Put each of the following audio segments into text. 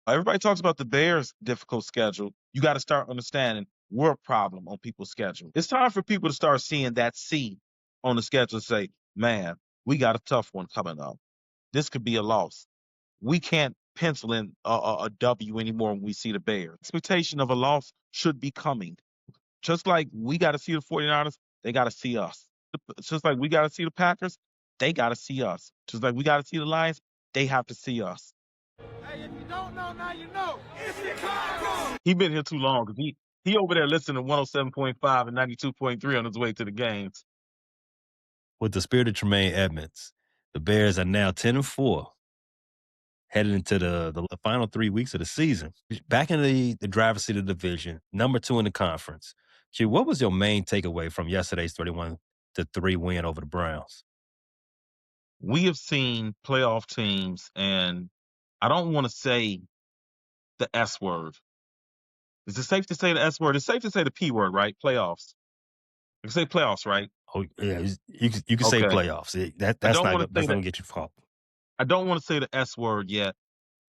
Everybody talks about the Bears' difficult schedule. You got to start understanding we're a problem on people's schedule. It's time for people to start seeing that C on the schedule and say, man, we got a tough one coming up. This could be a loss. We can't pencil in a W anymore when we see the Bears. Expectation of a loss should be coming. Just like we got to see the 49ers, they got to see us. Just like we got to see the Packers, they got to see us. Just like we got to see the Lions, they have to see us. Hey, if you don't know, now you know. It's Chicago! He been here too long because he over there listening to 107.5 and 92.3 on his way to the games. With the spirit of Tremaine Edmonds, the Bears are now 10-4, headed into the final 3 weeks of the season. Back in the driver's seat of the division, number 2 in the conference. Q, what was your main takeaway from yesterday's 31-3 win over the Browns? We have seen playoff teams, and I don't want to say the S word. Is it safe to say the S word? It's safe to say the P word, right? Playoffs. You can say playoffs, right? Oh yeah, you can say Okay. playoffs. That's not gonna get you caught. I don't want to say the S word yet,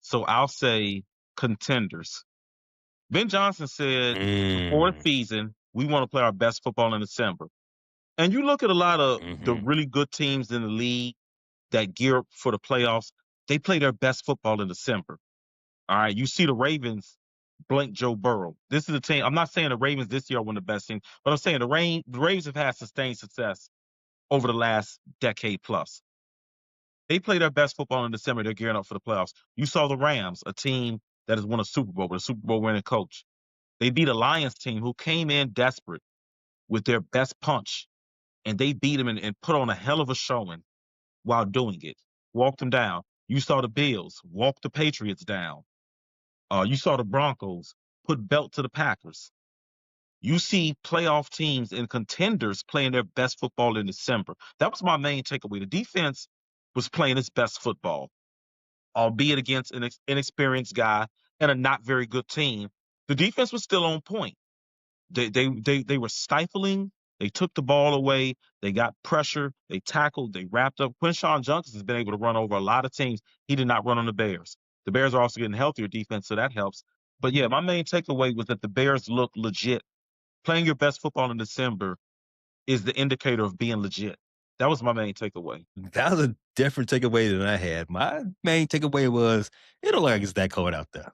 so I'll say contenders. Ben Johnson said before the season, we want to play our best football in December. And you look at a lot of the really good teams in the league that gear up for the playoffs, they play their best football in December. All right. You see the Ravens blank Joe Burrow. This is a team. I'm not saying the Ravens this year are one of the best teams, but I'm saying the Ravens have had sustained success over the last decade plus. They play their best football in December. They're gearing up for the playoffs. You saw the Rams, a team that has won a Super Bowl with a Super Bowl winning coach. They beat a Lions team who came in desperate with their best punch, and they beat them and put on a hell of a showing while doing it. Walked them down. You saw the Bills walk the Patriots down. You saw the Broncos put belt to the Packers. You see playoff teams and contenders playing their best football in December. That was my main takeaway. The defense was playing its best football, albeit against an inexperienced guy and a not very good team. The defense was still on point. They were stifling. They took the ball away. They got pressure. They tackled. They wrapped up. Quinshawn Judkins has been able to run over a lot of teams. He did not run on the Bears. The Bears are also getting healthier defense, so that helps. But yeah, my main takeaway was that the Bears look legit. Playing your best football in December is the indicator of being legit. That was my main takeaway. That was a different takeaway than I had. My main takeaway was it don't look like it's that cold out there.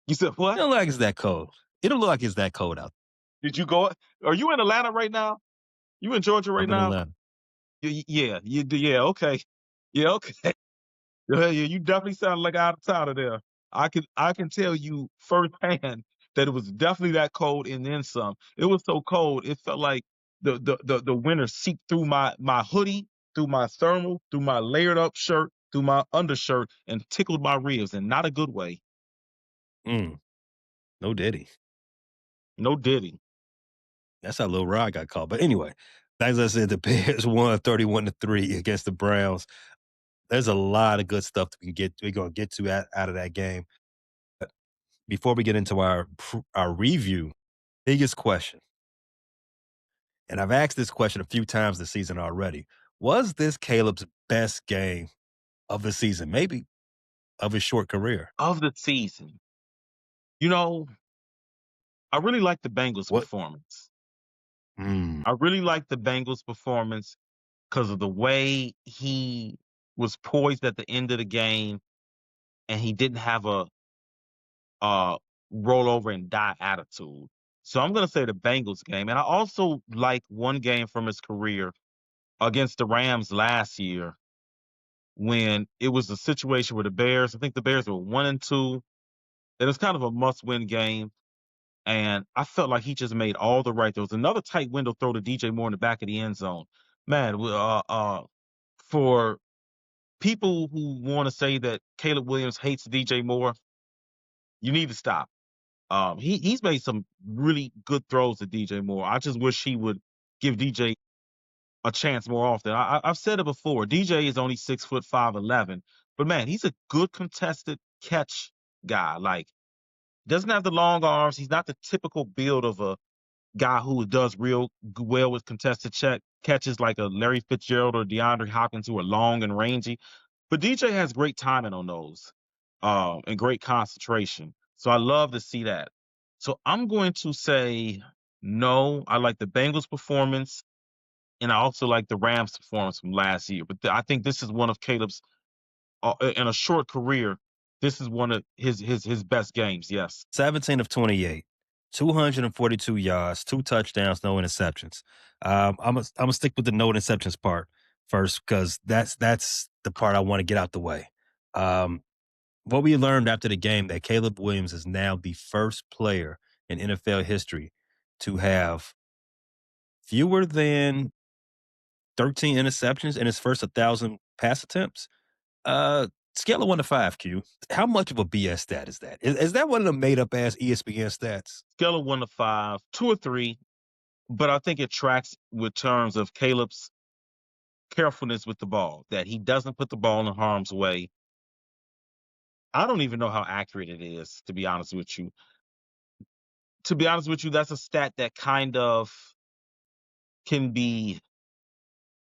You said what? It don't look like it's that cold. It don't look like it's that cold out there. Did you go? Are you in Atlanta right now? You in Georgia right I'm in now? Atlanta. Yeah, yeah, okay. Yeah, okay. Yeah, you definitely sound like out of town there. I can tell you firsthand that it was definitely that cold and then some. It was so cold, it felt like the winter seeped through my hoodie, through my thermal, through my layered up shirt, through my undershirt, and tickled my ribs in not a good way. No diddy. No diddy. That's how Lil Rod got called. But anyway, as I said, the Bears won 31-3 against the Browns. There's a lot of good stuff we're going to get to out of that game. Before we get into our review, biggest question, and I've asked this question a few times this season already. Was this Caleb's best game of the season, maybe of his short career? Of the season. You know, I really like the Bengals performance. I really like the Bengals performance because of the way he was poised at the end of the game and he didn't have a roll over and die attitude. So I'm going to say the Bengals game. And I also like one game from his career against the Rams last year when it was a situation where I think the Bears were 1-2. It was kind of a must-win game. And I felt like he just made all the right. There was another tight window throw to DJ Moore in the back of the end zone. Man, for people who want to say that Caleb Williams hates DJ Moore, you need to stop. He's made some really good throws to DJ Moore. I just wish he would give DJ a chance more often. I've said it before. DJ is only 6'5", 11", but man, he's a good contested catch guy. Like, doesn't have the long arms. He's not the typical build of a guy who does real well with contested catches like a Larry Fitzgerald or DeAndre Hopkins who are long and rangy. But DJ has great timing on those. and great concentration. So I love to see that. So I'm going to say no. I like the Bengals performance, and I also like the Rams performance from last year. But I think this is one of Caleb's in a short career. This is one of his best games. Yes. 17 of 28, 242 yards, 2 touchdowns, no interceptions. I'm gonna stick with the no interceptions part first because that's the part I want to get out the way. Um, what we learned after the game that Caleb Williams is now the first player in NFL history to have fewer than 13 interceptions in his first 1,000 pass attempts. Uh, Scale of 1 to 5, Q. How much of a BS stat is that? Is that one of the made up ass ESPN stats? Scale of 1 to 5, 2 or 3, but I think it tracks with terms of Caleb's carefulness with the ball, that he doesn't put the ball in harm's way. I don't even know how accurate it is, to be honest with you. To be honest with you, that's a stat that kind of can be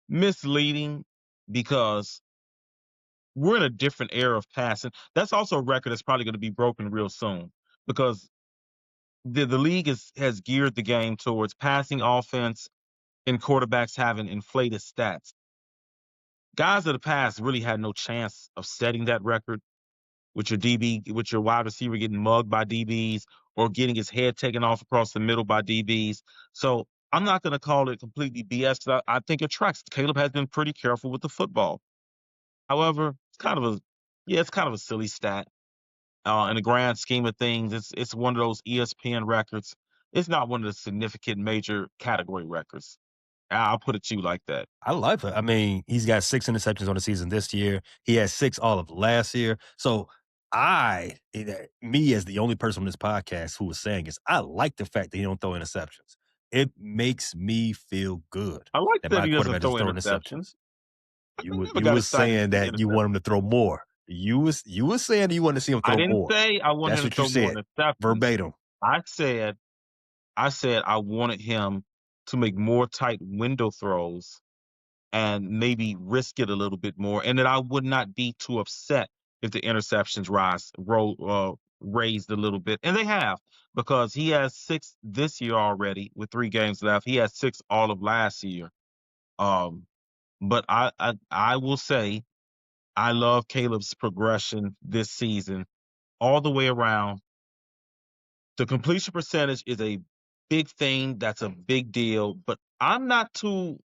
misleading because we're in a different era of passing. That's also a record that's probably going to be broken real soon because the league has geared the game towards passing offense and quarterbacks having inflated stats. Guys of the past really had no chance of setting that record with your DB, with your wide receiver getting mugged by DBs or getting his head taken off across the middle by DBs. So I'm not going to call it completely BS. I think it tracks. Caleb has been pretty careful with the football. However, it's kind of a silly stat. In the grand scheme of things, it's one of those ESPN records. It's not one of the significant major category records. I'll put it to you like that. I love it. I mean, he's got 6 interceptions on the season this year. He had 6 all of last year. So me as the only person on this podcast who was saying is, I like the fact that he don't throw interceptions. It makes me feel good I like that that my he doesn't quarterback throw doesn't throw interceptions. interceptions. I never You got was excited to saying see that you want him interceptions. to throw more. You was saying you want to see him I throw didn't more. say I want That's him to what you throw more said interceptions. verbatim. I said I wanted him to make more tight window throws and maybe risk it a little bit more, and that I would not be too upset if the interceptions raised a little bit, and they have because he has 6 this year already with 3 games left. He had 6 all of last year. Um, but I will say I love Caleb's progression this season all the way around. The completion percentage is a big thing. That's a big deal, but I'm not too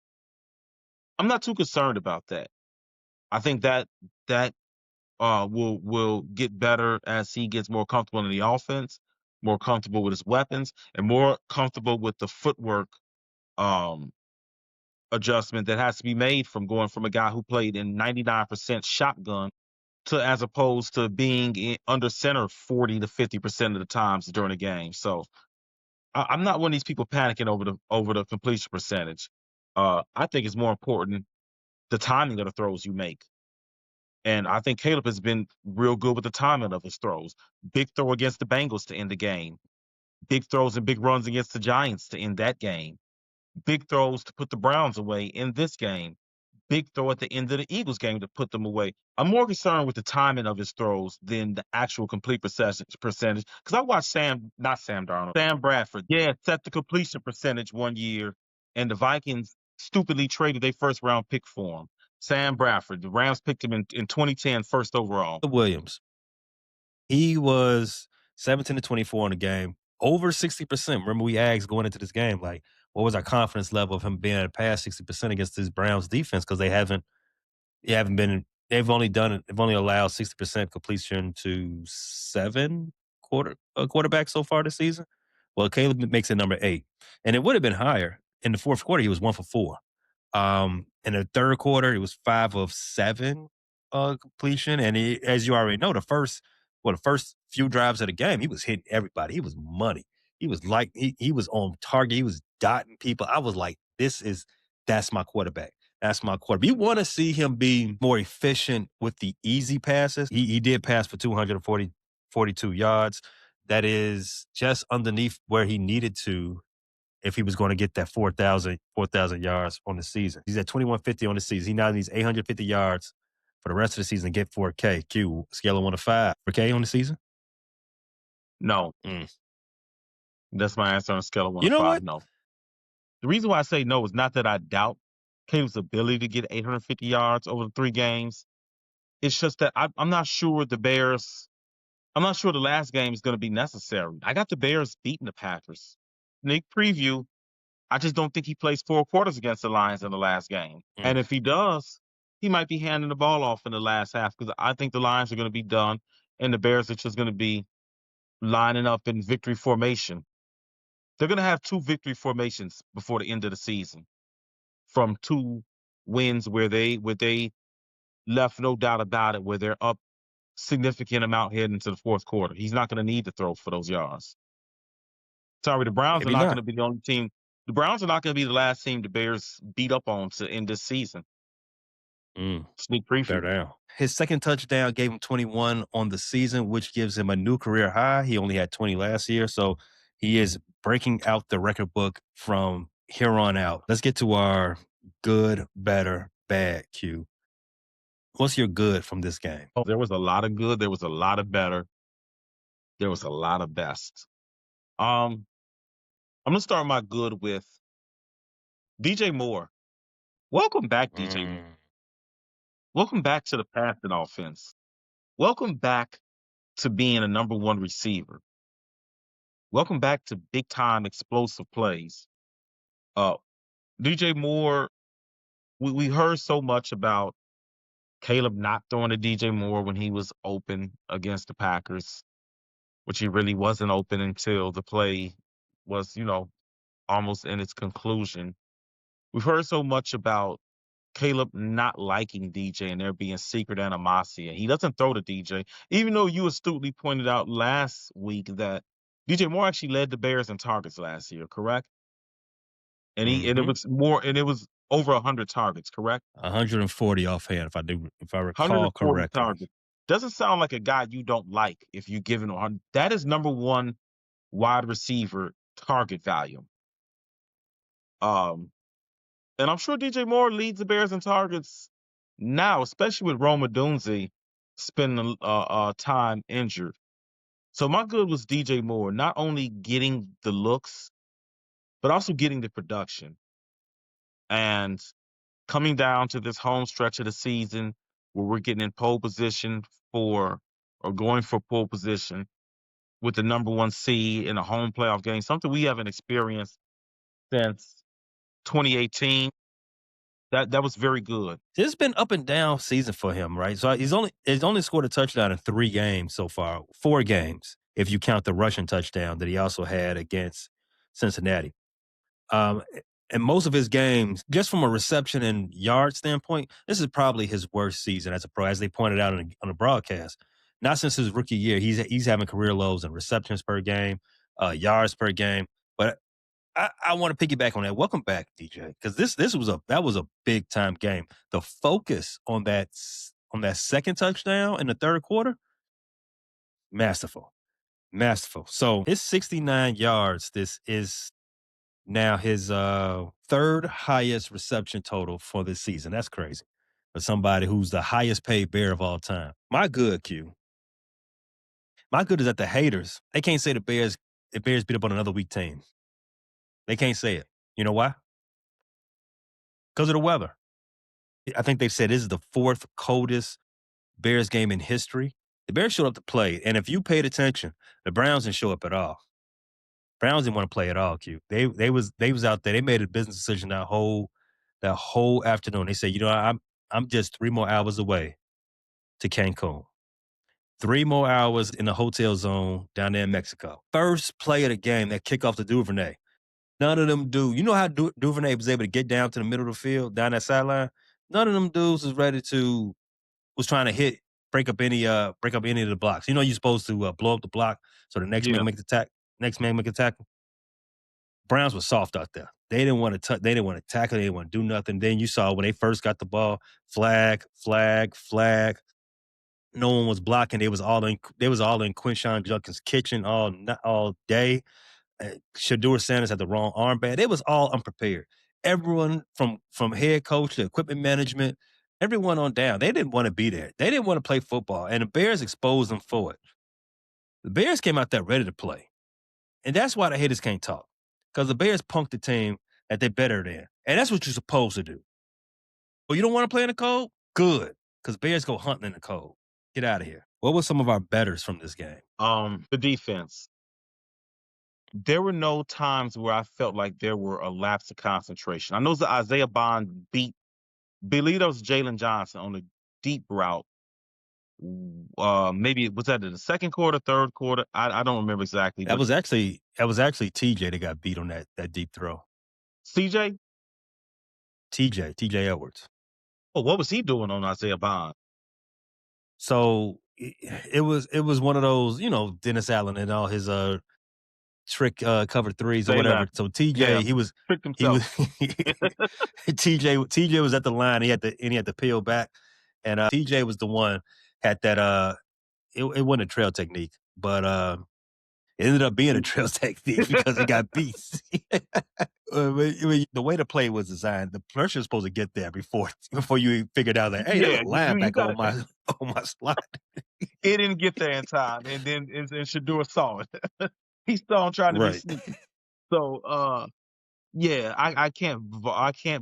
concerned about that. I think that will get better as he gets more comfortable in the offense, more comfortable with his weapons, and more comfortable with the footwork um, adjustment that has to be made from going from a guy who played in 99% shotgun to as opposed to being under center 40 to 50% of the times during a game. So I'm not one of these people panicking over the completion percentage. I think it's more important the timing of the throws you make. And I think Caleb has been real good with the timing of his throws. Big throw against the Bengals to end the game. Big throws and big runs against the Giants to end that game. Big throws to put the Browns away in this game. Big throw at the end of the Eagles game to put them away. I'm more concerned with the timing of his throws than the actual complete percentage. Because I watched not Sam Darnold, Sam Bradford. Yeah, set the completion percentage one year, and the Vikings stupidly traded their first round pick for him. Sam Bradford. The Rams picked him in 2010, first overall. Williams. He was 17 to 24 in the game, over 60%. Remember, we asked going into this game, like, what was our confidence level of him being at past 60% against this Browns defense? Because they've only allowed 60% completion to 7 quarterbacks so far this season. Well, Caleb makes it number 8. And it would have been higher. In the fourth quarter, he was 1 for 4. In the third quarter, it was 5 of 7 completion. And as you already know, the first few drives of the game, he was hitting everybody. He was money. He was like he was on target. He was dotting people. I was like, that's my quarterback. That's my quarterback. You want to see him be more efficient with the easy passes. He did pass for 42 yards. That is just underneath where he needed to if he was going to get that 4,000 yards on the season. He's at 2,150 on the season. He now needs 850 yards for the rest of the season, get 4K. Q, scale of 1 to 5. 4K on the season? No. Mm. That's my answer on a scale of 1 You to know 5, what? no. The reason why I say no is not that I doubt Caleb's ability to get 850 yards over the 3 games. It's just that I'm not sure the Bears I'm not sure the last game is gonna be necessary. I got the Bears beating the Packers. Sneak preview, I just don't think he plays 4 quarters against the Lions in the last game. Mm. And if he does, he might be handing the ball off in the last half because I think the Lions are gonna be done, and the Bears are just gonna be lining up in victory formation. They're gonna have 2 victory formations before the end of the season from 2 wins where they left no doubt about it, where they're up significant amount heading into the fourth quarter. He's not gonna need to throw for those yards. Sorry, the Browns are Maybe not not. gonna be the only team. The Browns are not gonna be the last team the Bears beat up on to end this season. Mm. Sneak Bear preview. down. His second touchdown gave him 21 on the season, which gives him a new career high. He only had 20 last year, so he is breaking out the record book from here on out. Let's get to our good, better, bad Q. What's your good from this game? Oh, there was a lot of good, there was a lot of better, there was a lot of best. I'm gonna start my good with DJ Moore. Welcome back, DJ Moore. Mm. Welcome back to the passing offense. Welcome back to being a number 1 receiver. Welcome back to big time explosive plays. Uh, DJ Moore, we heard so much about Caleb not throwing to DJ Moore when he was open against the Packers, which he really wasn't open until the play was, almost in its conclusion. We've heard so much about Caleb not liking DJ and there being secret animosity. And he doesn't throw to DJ, even though you astutely pointed out last week that DJ Moore actually led the Bears in targets last year, correct? And it Mm-hmm. was more, and it was over 100 targets, correct? 140 offhand, if I recall 140 correctly. targets. Doesn't sound like a guy you don't like if you give him 100. That is number 1 wide receiver target value. Um, and I'm sure DJ Moore leads the Bears in targets now, especially with Roma Dunze spending time injured. So my good was DJ Moore, not only getting the looks, but also getting the production. And coming down to this home stretch of the season where we're getting in pole position for or going for pole position with the number 1 seed in a home playoff game, something we haven't experienced since 2018. That was very good. It's been up and down season for him, right? So he's only scored a touchdown in 3 games so far, 4 games if you count the rushing touchdown that he also had against Cincinnati. Um, and most of his games, just from a reception and yard standpoint, this is probably his worst season as a pro, as they pointed out on the broadcast. Not since his rookie year, he's having career lows in receptions per game, yards per game. But I want to piggyback on that. Welcome back, DJ, because that was a big time game. The focus on that second touchdown in the third quarter, masterful, masterful. So his 69 yards. This is now his third highest reception total for this season. That's crazy for somebody who's the highest paid Bear of all time. My good Q. My good is that the haters they can't say the Bears beat up on another weak team. They can't say it. You know why? Because of the weather. I think they've said this is the 4th coldest Bears game in history. The Bears showed up to play, and if you paid attention, the Browns didn't show up at all. Browns didn't want to play at all. Q. They was out there. They made a business decision that whole afternoon. They said, I'm just 3 more hours away to Cancun. 3 more hours in the hotel zone down there in Mexico. First play of the game, that kickoff to Duvernay. None of them do. You know how Duvernay was able to get down to the middle of the field, down that sideline? None of them dudes was trying to break up any of the blocks. You know you're supposed to blow up the block so the next man Yeah. can make the next man make a tackle. Browns were soft out there. They didn't want to they didn't want to tackle, they didn't want to do nothing. Then you saw when they first got the ball, flag, flag, flag. No one was blocking. They was all in Quinshawn Judkins' kitchen all day. Shadur Sanders had the wrong armband. It was all unprepared. Everyone from head coach to equipment management, everyone on down. They didn't want to be there. They didn't want to play football, and the Bears exposed them for it. The Bears came out there ready to play, and that's why the haters can't talk because the Bears punked the team that they're better than, and that's what you're supposed to do. Oh, you don't want to play in the cold? Good, because Bears go hunting in the cold. Get out of here. What were some of our betters from this game? The defense. There were no times where I felt like there were a lapse of concentration. I know that Isaiah Bond believe it was Jalen Johnson on a deep route. Maybe was that in the second quarter, third quarter? I don't remember exactly, That but was actually TJ that got beat on that deep throw. CJ. TJ Edwards. Oh, what was he doing on Isaiah Bond? So it was one of those, Dennis Allen and all his trick cover threes or They whatever. left. So Yeah, TJ, tricked he himself. was TJ was at the line. He had to peel back, and TJ was the one had that. It wasn't a trail technique, but it ended up being a trail technique because he got beat. The way the play was designed, the pressure is supposed to get there before you figured out that, hey, there's a Yeah, you linebacker got on my on my slot. it didn't get there in time, and then Shador saw it. He saw him trying to be Right. sneaky. So, yeah, I can't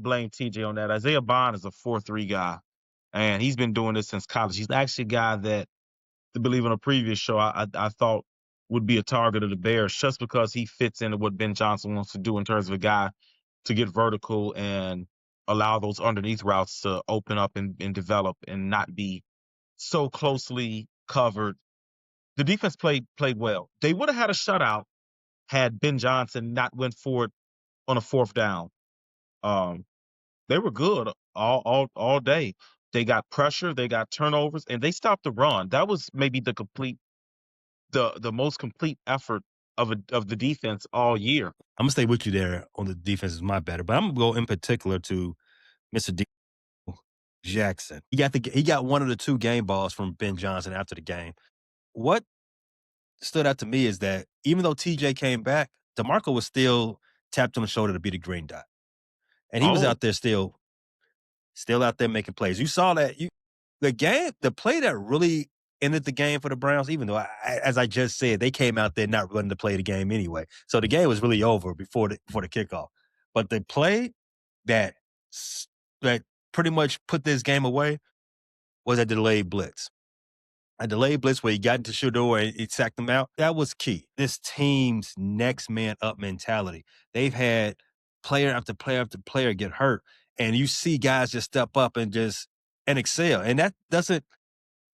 blame TJ on that. Isaiah Bond is a 4-3 guy, and he's been doing this since college. He's actually a guy that, to believe on a previous show, I thought would be a target of the Bears just because he fits into what Ben Johnson wants to do in terms of a guy to get vertical and allow those underneath routes to open up and develop and not be so closely covered. The defense played well. They would have had a shutout had Ben Johnson not went for it on a fourth down. Um, they were good all day. They got pressure, they got turnovers, and they stopped the run. That was maybe the most complete effort of the defense all year. I'm gonna stay with you there on the defense is my better, but I'm gonna go in particular to Mr. D. Jackson. He got one of the two game balls from Ben Johnson after the game. What stood out to me is that even though TJ came back, DeMarco was still tapped on the shoulder to be the green dot. And he was Oh, out there still out there making plays. You saw that the play that really ended the game for the Browns, even though as I just said, they came out there not running to play the game anyway. So the game was really over before the kickoff. But the play that that pretty much put this game away was a delayed blitz. A delayed blitz where he got into Shador and he sacked him out. That was key. This team's next man up mentality. They've had player after player after player get hurt, and you see guys just step up and excel. And that doesn't,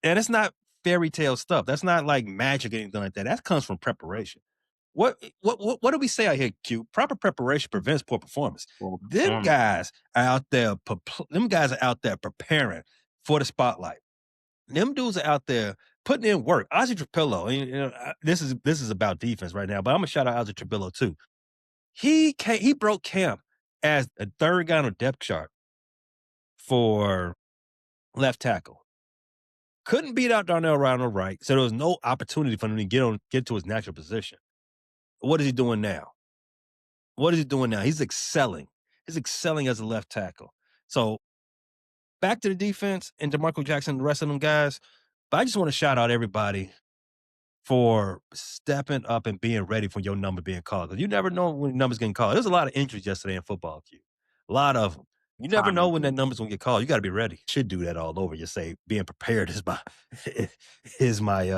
and it's not fairy tale stuff. That's not like magic or anything like that. That comes from preparation. What do we say out here, Q? Proper preparation prevents poor performance. well, Them guys are out there. Them guys are out there preparing for the spotlight. Them dudes are out there putting in work. Ozzy Trapillo, this is about defense right now, but I'm gonna shout out Ozzy Trapillo too. He broke camp as a third guy on the depth chart for left tackle. Couldn't beat out Darnell Wright on the right, so there was no opportunity for him to get to his natural position. What is he doing now? He's excelling. He's excelling as a left tackle. So back to the defense and DeMarco Jackson and the rest of them guys. But I just want to shout out everybody for stepping up and being ready for your number being called. Because you never know when your number's getting called. There's a lot of injuries yesterday in football, Q. A lot of them. You never know when that number's gonna get called. You got to be ready. Should do that all over. You say being prepared is my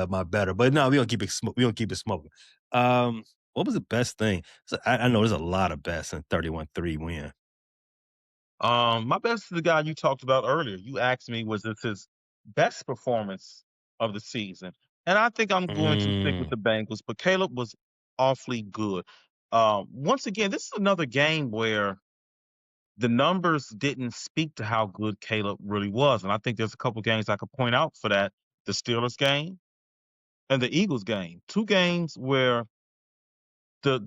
my better. But no, we don't keep it. We don't keep it smoking. What was the best thing? So I know there's a lot of best in 31-3 win. My best is the guy you talked about earlier. You asked me, was this his best performance of the season? And I think I'm going to stick with the Bengals, but Caleb was awfully good. Once again, this is another game where the numbers didn't speak to how good Caleb really was. And I think there's a couple games I could point out for that. The Steelers game and the Eagles game. Two games where the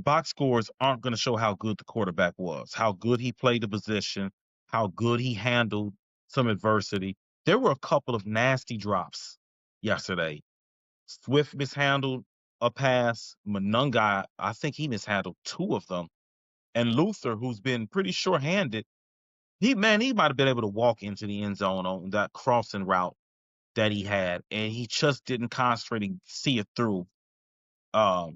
box scores aren't going to show how good the quarterback was, how good he played the position, how good he handled some adversity. There were a couple of nasty drops yesterday. Swift mishandled a pass. Monunga, I think he mishandled two of them. And Luther, who's been pretty sure-handed, he might have been able to walk into the end zone on that crossing route that he had, and he just didn't concentrate and see it through. So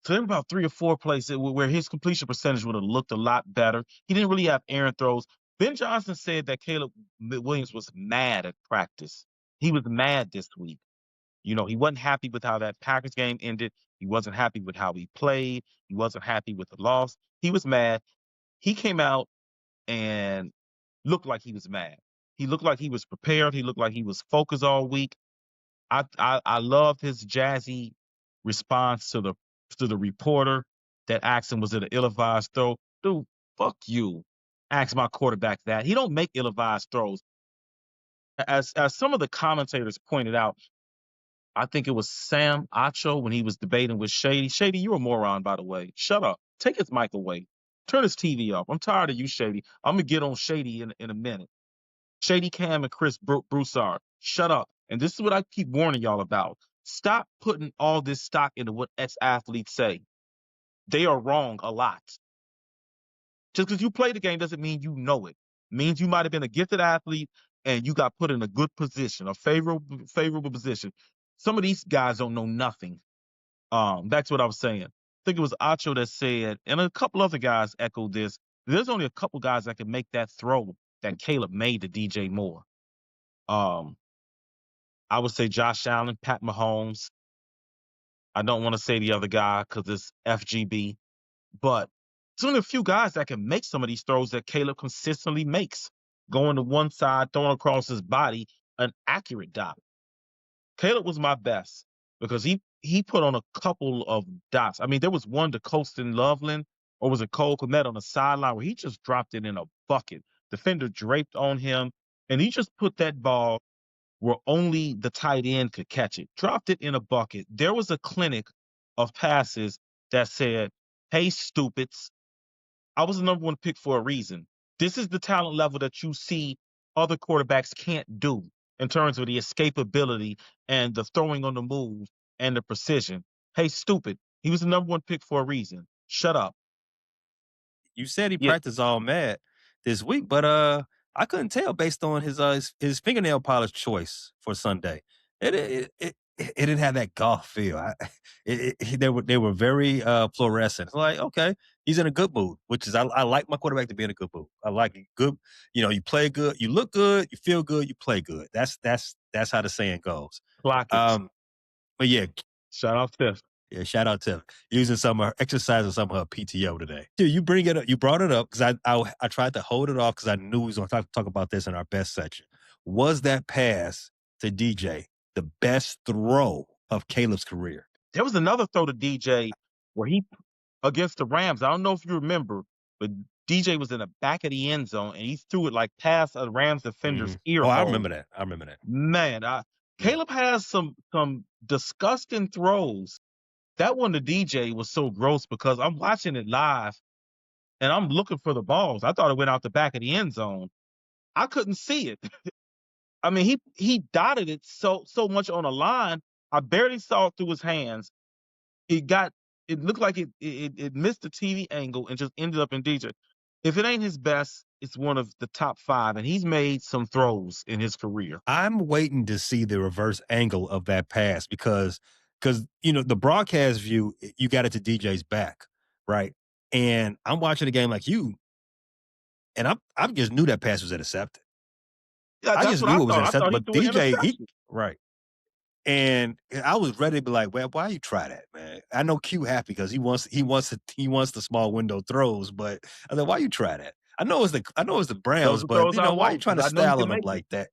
there were about 3 or 4 places where his completion percentage would have looked a lot better. He didn't really have errant throws. Ben Johnson said that Caleb Williams was mad at practice. He was mad this week. You know, he wasn't happy with how that Packers game ended. He wasn't happy with how he played. He wasn't happy with the loss. He was mad. He came out and looked like he was mad. He looked like he was prepared. He looked like he was focused all week. I loved his jazzy response to the reporter that asked him, was it an ill-advised throw? Dude, fuck you. Ask my quarterback that. He don't make ill-advised throws. As some of the commentators pointed out, I think it was Sam Acho when he was debating with Shady. Shady, you're a moron, by the way. Shut up. Take his mic away. Turn his TV off. I'm tired of you, Shady. I'm gonna get on Shady in a minute. Shady Cam and Chris Broussard, shut up. And this is what I keep warning y'all about. Stop putting all this stock into what ex-athletes say. They are wrong a lot. Just because you play the game doesn't mean you know it. It means you might have been a gifted athlete and you got put in a good position, a favorable position. Some of these guys don't know nothing. That's what I was saying. I think it was Acho that said, and a couple other guys echoed this. There's only a couple guys that can make that throw that Caleb made to DJ Moore. I would say Josh Allen, Pat Mahomes. I don't want to say the other guy because it's FGB, but there's only a few guys that can make some of these throws that Caleb consistently makes. Going to one side, throwing across his body, an accurate dot. Caleb was my best because he put on a couple of dots. I mean, there was one to Colston Loveland, or was it Cole Kmet on the sideline where he just dropped it in a bucket. Defender draped on him, and he just put that ball where only the tight end could catch it. Dropped it in a bucket. There was a clinic of passes that said, hey, stupids, I was the number one pick for a reason. This is the talent level that you see other quarterbacks can't do in terms of the escapability and the throwing on the move and the precision. Hey, stupid. He was the number one pick for a reason. Shut up. You said he Yeah, practiced all mad this week, but I couldn't tell based on his fingernail polish choice for Sunday. It didn't have that golf feel. They were very fluorescent. It's like, okay, he's in a good mood, which is I like my quarterback to be in a good mood. I like it good. You know, you play good, you look good, you feel good, you play good. That's how the saying goes. clock it. But yeah, Shout out Steph. yeah, shout out to using some of her exercising some of her PTO today. Dude, you bring it up. You brought it up because I tried to hold it off because I knew we was going to talk about this in our best section. Was that pass to DJ the best throw of Caleb's career? There was another throw to DJ where he against the Rams. I don't know if you remember, but DJ was in the back of the end zone and he threw it like past a Rams defender's ear Oh, I hole. remember that. I remember that. Man, Caleb has some disgusting throws. That one to DJ was so gross because I'm watching it live and I'm looking for the balls. I thought it went out the back of the end zone. I couldn't see it. I mean, he dotted it so much on a line. I barely saw it through his hands. It looked like it missed the TV angle and just ended up in DJ. If it ain't his best, it's one of the top 5, and he's made some throws in his career. I'm waiting to see the reverse angle of that pass because you know the broadcast view, you got it to DJ's back, right? And I'm watching the game like you, and I just knew that pass was intercepted. Yeah, I that's just what I knew it was thought. I intercepted, thought he but threw an DJ, interception. right. And I was ready to be like, well, why you try that, man? I know Q happy because he wants the small window throws, but I said, why you try that? I know it's the Those Browns, are but throws you I know, why you want trying because to I know you style can on him make it. like that?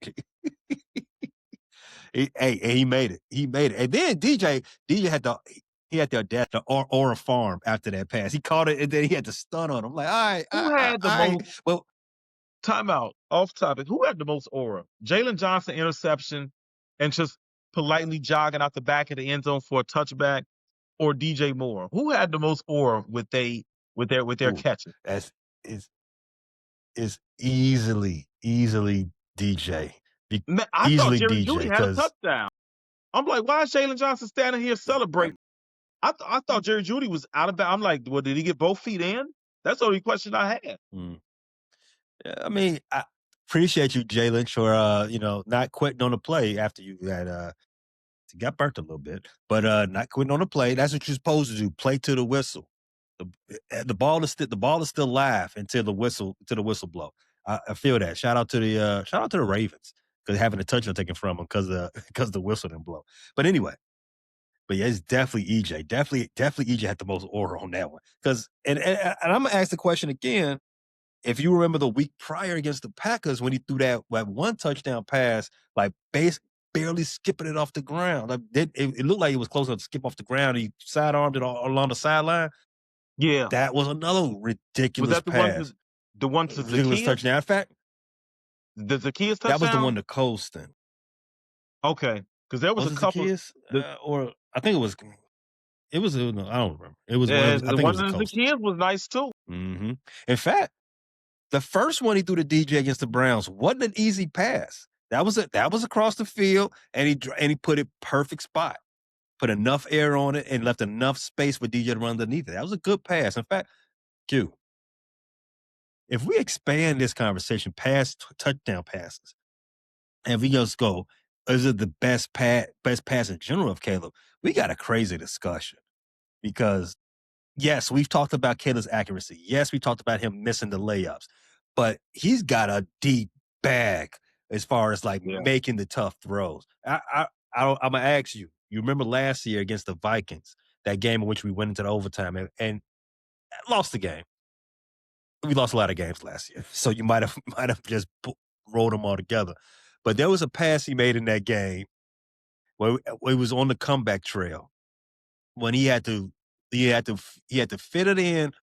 He made it. He made it. And then DJ had the audacity to aura farm after that pass. He caught it and then he had to stun on him. Like, all Who had the right. most Well, timeout, off topic? Who had the most aura? Jalen Johnson interception and just politely jogging out the back of the end zone for a touchback, or DJ Moore? Who had the most aura with their ooh, catches? that's is easily DJ. Man, I thought Easily Jerry DJ Jeudy had a because touchdown. I'm like, why is Jalen Johnson standing here celebrating? I thought Jerry Jeudy was out of bounds. I'm like, well, did he get both feet in? That's the only question I had. I mean, I appreciate you, Jalen, for not quitting on the play after you got burnt a little bit, but not quitting on the play. That's what you're supposed to do. Play to the whistle. The ball is still live until the whistle blow. I feel that. Shout out to the Ravens because having a touchdown taken from them because the whistle didn't blow. But anyway, but yeah, it's definitely EJ. Definitely EJ had the most aura on that one. Because and I'm gonna ask the question again. If you remember the week prior against the Packers when he threw that one touchdown pass, like barely skipping it off the ground. Like it looked like it was close enough to skip off the ground. He sidearmed it along the sideline. Yeah. That was another Was ridiculous that pass. the one to Ridiculous Zacchaeus? touchdown. In fact, The Zacchaeus that was the touchdown? one to Colston. Okay. Because there was Was a it couple. Zacchaeus? The, Or I think it was. No, I don't remember. It was one yeah, of. I the think it one was a to Colston. Zacchaeus was nice too. Mm-hmm. In fact, the first one he threw to DJ against the Browns wasn't an easy pass. That was across the field, and he put it perfect spot. Put enough air on it and left enough space for DJ to run underneath it. That was a good pass. In fact, Q, if we expand this conversation past touchdown passes, and if we just go, is it the best pass in general of Caleb? We got a crazy discussion because yes, we've talked about Caleb's accuracy. Yes, we talked about him missing the layups, but he's got a deep bag as far as like Yeah. making the tough throws. I'm gonna ask you. You remember last year against the Vikings, that game in which we went into the overtime and lost the game. We lost a lot of games last year, so you might have just rolled them all together. But there was a pass he made in that game where he was on the comeback trail when he had to fit it in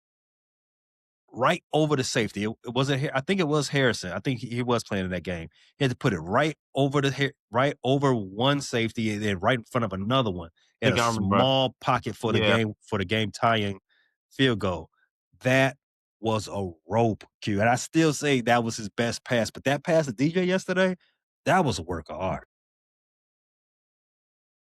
right over the safety. It wasn't. I think it was Harrison. I think he was playing in that game. He had to put it right over one safety and then right in front of another one I in think a I remember. small pocket Yeah. for the game tying field goal. That was a rope cue, and I still say that was his best pass. But that pass to DJ yesterday, that was a work of art.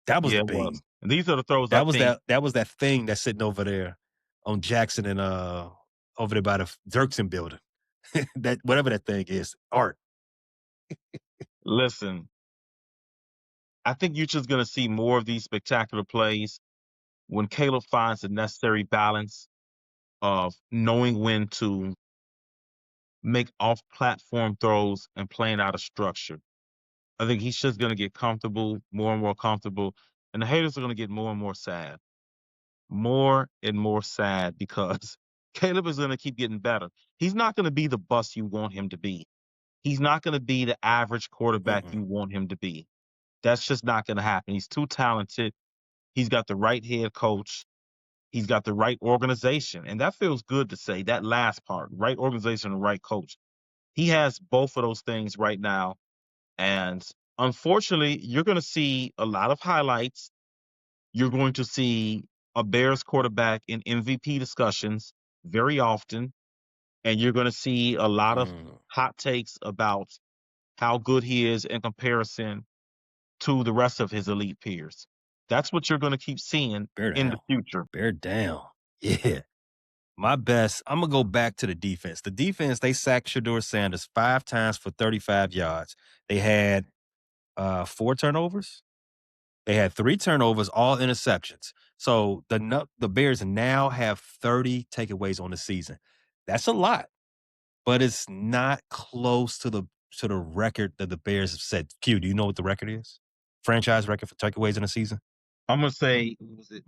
That was Yeah, the it was. beam. And these are the throws I think. That was that thing that's sitting over there on Jackson and over there by the Dirksen building. That whatever that thing is, art. Listen, I think you're just going to see more of these spectacular plays when Caleb finds the necessary balance of knowing when to make off-platform throws and playing out of structure. I think he's just going to get comfortable, more and more comfortable, and the haters are going to get more and more sad because Caleb is going to keep getting better. He's not going to be the bust you want him to be. He's not going to be the average quarterback Mm-mm. you want him to be. That's just not going to happen. He's too talented. He's got the right head coach. He's got the right organization. And that feels good to say, that last part, right organization and right coach. He has both of those things right now. And unfortunately, you're going to see a lot of highlights. You're going to see a Bears quarterback in MVP discussions very often. And you're going to see a lot of Mm. hot takes about how good he is in comparison to the rest of his elite peers. That's what you're going to keep seeing Bear in the down. future. Bear down. Yeah. My best, I'm gonna go back to the defense. The defense, they sacked Shador Sanders 5 times for 35 yards. They had 4 turnovers. They had 3 turnovers, all interceptions. So the Bears now have 30 takeaways on the season. That's a lot, but it's not close to the record that the Bears have set. Q, do you know what the record is? Franchise record for takeaways in a season? I'm going to say, was it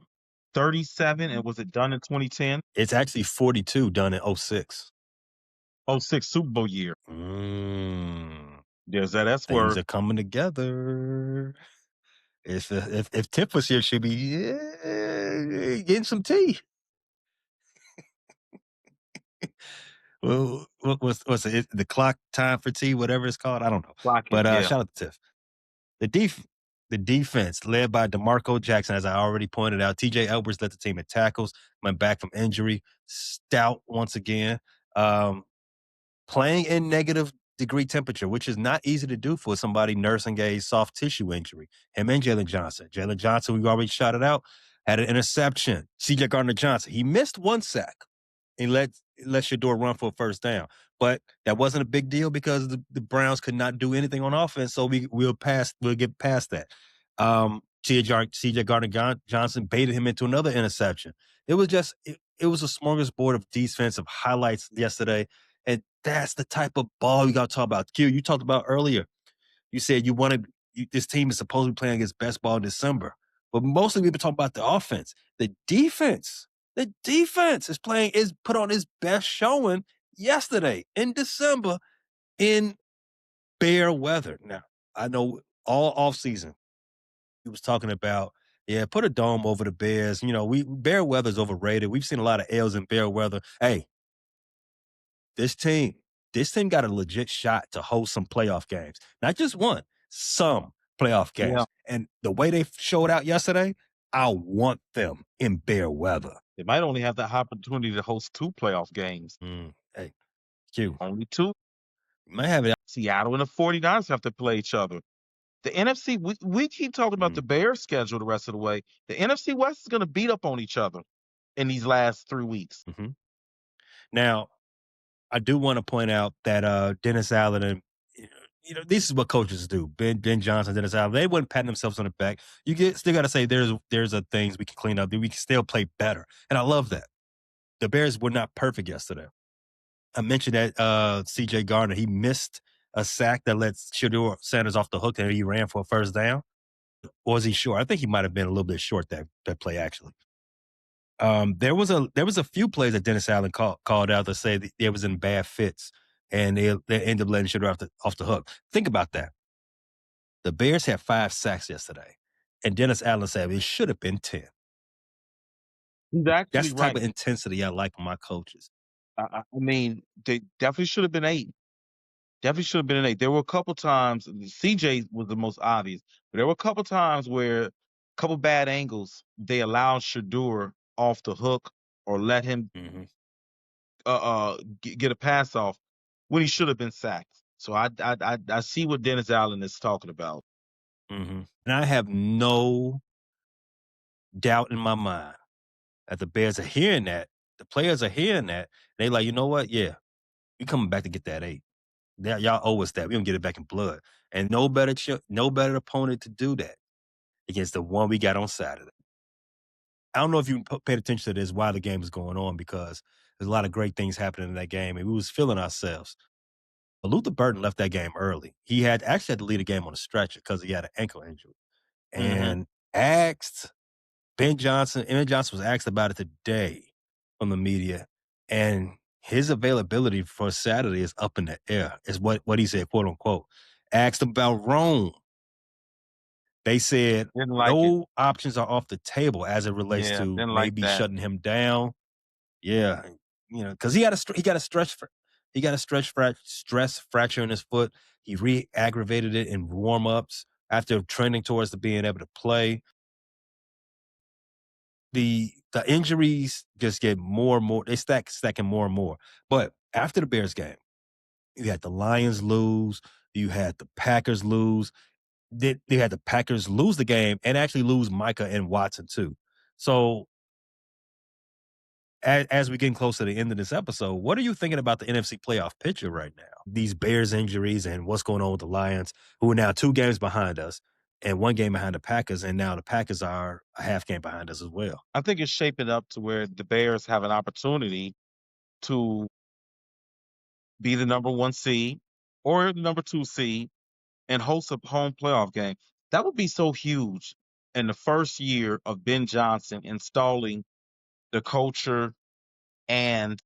37 and was it done in 2010? It's actually 42 done in '06. Oh, six Super Bowl year. Mm, There's that S things word. are coming together. If Tip was here, she'd be getting some tea. Well, what's it? The clock time for tea, whatever it's called. I don't know. Clock it, But yeah. shout out to Tiff. The defense led by DeMarco Jackson, as I already pointed out. TJ Edwards led the team in tackles, went back from injury, stout once again. Playing in negative degree temperature, which is not easy to do for somebody nursing a soft tissue injury. Him and Jalen Johnson. Jalen Johnson, we already shouted out, had an interception. CJ Gardner Johnson, he missed 1 sack and led let Shador run for a first down. But that wasn't a big deal because the Browns could not do anything on offense. So we'll get past that. CJ Gardner Johnson baited him into another interception. It was just it was a smorgasbord of defensive highlights yesterday. And that's the type of ball you got to talk about. Q, you talked about earlier. You said this team is supposed to be playing against best ball in December. But mostly we've been talking about the offense. The defense is put on its best showing yesterday in December in bare weather. Now, I know all offseason he was talking about, yeah, put a dome over the Bears. Bare weather's overrated. We've seen a lot of L's in bare weather. Hey, this team, this team got a legit shot to host some playoff games. Not just one, some playoff Yeah. games. And the way they showed out yesterday, I want them in bare weather. They might only have the opportunity to host 2 playoff games. Hey, Q, Only 2. you might have it. Seattle and the 49ers have to play each other. The NFC, we keep talking about the Bears schedule the rest of the way. The NFC West is going to beat up on each other in these last 3 weeks. Now, I do want to point out that Dennis Allen and this is what coaches do. Ben Johnson, Dennis Allen, they wouldn't pat themselves on the back. Still got to say there's things we can clean up. We can still play better, and I love that. The Bears were not perfect yesterday. I mentioned that C.J. Gardner, he missed a sack that let Shador Sanders off the hook, and he ran for a first down. Or was he short? I think he might have been a little bit short that play actually. There was a few plays that Dennis Allen called out to say that it was in bad fits, and they ended up letting Shador off the hook. Think about that. The Bears had 5 sacks yesterday, and Dennis Allen said it should have been 10. He's actually That's the type right. of intensity I like from my coaches. I mean, they definitely should have been 8. Definitely should have been an 8. There were a couple times, CJ was the most obvious, but there were a couple times where a couple bad angles, they allowed Shador off the hook or let him get a pass off when he should have been sacked. So I see what Dennis Allen is talking about. And I have no doubt in my mind that the Bears are hearing that. The players are hearing that. They like, you know what? Yeah, we coming back to get that 8. Y'all owe us that. We gonna get it back in blood. And no better opponent to do that against the one we got on Saturday. I don't know if you paid attention to this while the game was going on because there's a lot of great things happening in that game, and we was feeling ourselves. But Luther Burton left that game early. He actually had to lead the game on a stretcher because he had an ankle injury. And asked Ben Johnson was asked about it today from the media, and his availability for Saturday is up in the air, is what he said, quote unquote. Asked about Rome. They said no options are off the table as it relates to maybe shutting him down. Yeah, because he got a stress fracture in his foot. He re-aggravated it in warm-ups after trending towards the being able to play. The injuries just get more and more. They stacking more and more. But after the Bears game, you had the Lions lose. You had the Packers lose. They had the Packers lose the game and actually lose Micah and Watson too. So as we getting close to the end of this episode, what are you thinking about the NFC playoff picture right now? These Bears injuries and what's going on with the Lions, who are now 2 games behind us and 1 game behind the Packers, and now the Packers are a half game behind us as well. I think it's shaping up to where the Bears have an opportunity to be the number 1 seed or the number 2 seed and host a home playoff game. That would be so huge in the first year of Ben Johnson installing the culture and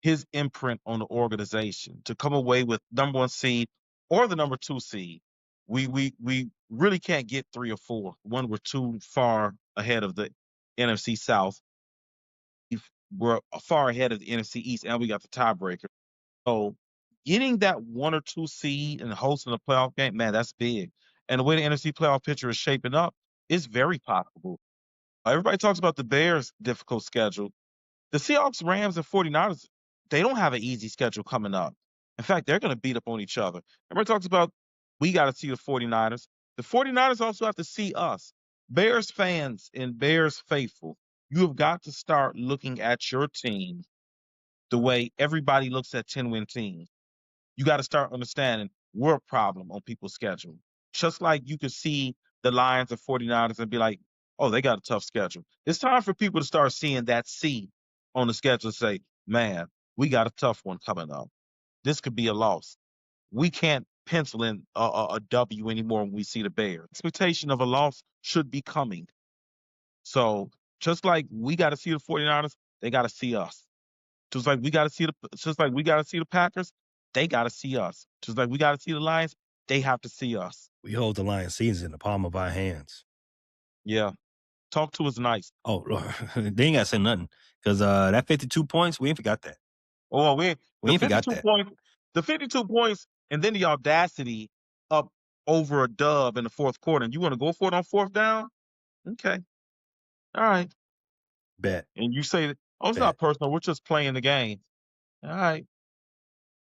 his imprint on the organization to come away with number 1 seed or the number 2 seed. We really can't get 3 or 4. One, we're too far ahead of the NFC South. We're far ahead of the NFC East, and we got the tiebreaker. So getting that 1 or 2 seed and hosting a playoff game, man, that's big. And the way the NFC playoff picture is shaping up, it's very possible. Everybody talks about the Bears' difficult schedule. The Seahawks, Rams, and 49ers, they don't have an easy schedule coming up. In fact, they're going to beat up on each other. Everybody talks about we got to see the 49ers. The 49ers also have to see us. Bears fans and Bears faithful, you have got to start looking at your team the way everybody looks at 10-win teams. You got to start understanding we're a problem on people's schedule. Just like you could see the Lions and 49ers and be like, oh, they got a tough schedule. It's time for people to start seeing that C on the schedule and say, man, we got a tough one coming up. This could be a loss. We can't pencil in a W anymore when we see the Bears. Expectation of a loss should be coming. So just like we got to see the 49ers, they got to see us. Just like we got to see the Packers, they got to see us. Just like we got to see the Lions, they have to see us. We hold the Lions season in the palm of our hands. Yeah. Talk to us nice. Oh, they ain't got to say nothing because that 52 points, we ain't forgot that. Oh, We the ain't forgot 52 that. points, the 52 points, and then the audacity up over a dub in the fourth quarter. And you want to go for it on fourth down? Okay. All right. Bet, And you say, oh, it's bet, not personal. We're just playing the game. All right.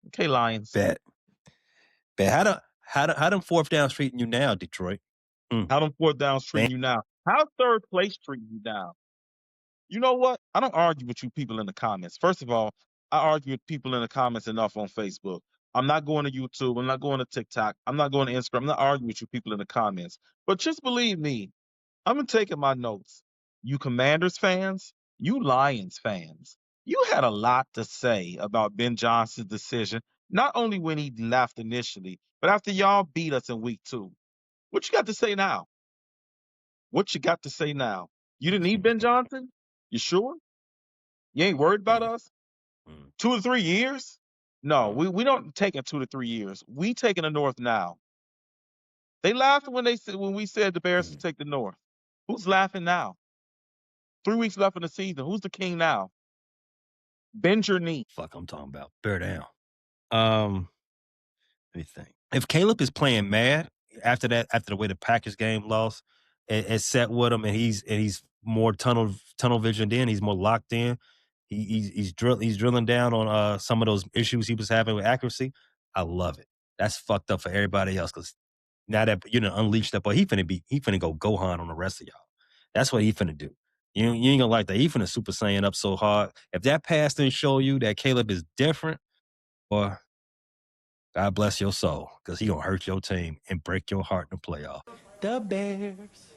Okay, Lions. bet, bet. How them fourth downs treating you now, Detroit? How them fourth downs treating Man, you now? How third place treating you now? You know what? I don't argue with you people in the comments. First of all, I argue with people in the comments enough on Facebook. I'm not going to YouTube. I'm not going to TikTok. I'm not going to Instagram. I'm not arguing with you people in the comments. But just believe me, I'm going to take my notes. You Commanders fans, you Lions fans, you had a lot to say about Ben Johnson's decision, not only when he left initially, but after y'all beat us in week 2. What you got to say now? What you got to say now? You didn't need Ben Johnson? You sure? You ain't worried about mm, us? mm, 2 to 3 years? No, mm, we don't take it 2 to 3 years. We taking the North now. They laughed when they said when we said the Bears would mm. take the North. Who's laughing now? 3 weeks left in the season. Who's the king now? Bend your knee. Fuck, I'm talking about. Bear down. Um, Let me think. If Caleb is playing mad after that, after the way the Packers game lost, and set with him, and he's more tunnel vision in, he's more locked in. He's drilling down on some of those issues he was having with accuracy. I love it. That's fucked up for everybody else because now that you know unleashed that boy, he finna go Gohan on the rest of y'all. That's what he finna do. You ain't gonna like that. He finna Super Saiyan up so hard. If that pass didn't show you that Caleb is different, or God bless your soul, because he gonna hurt your team and break your heart in the playoff. The Bears.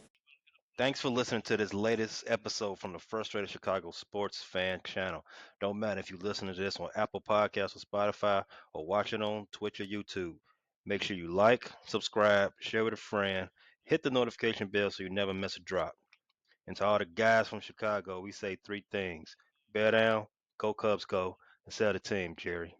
Thanks for listening to this latest episode from the Frustrated Chicago Sports Fan Channel. Don't matter if you listen to this on Apple Podcasts or Spotify or watch it on Twitch or YouTube. Make sure you like, subscribe, share with a friend, hit the notification bell so you never miss a drop. And to all the guys from Chicago, we say 3 things: bear down, go Cubs go, and sell the team, Jerry.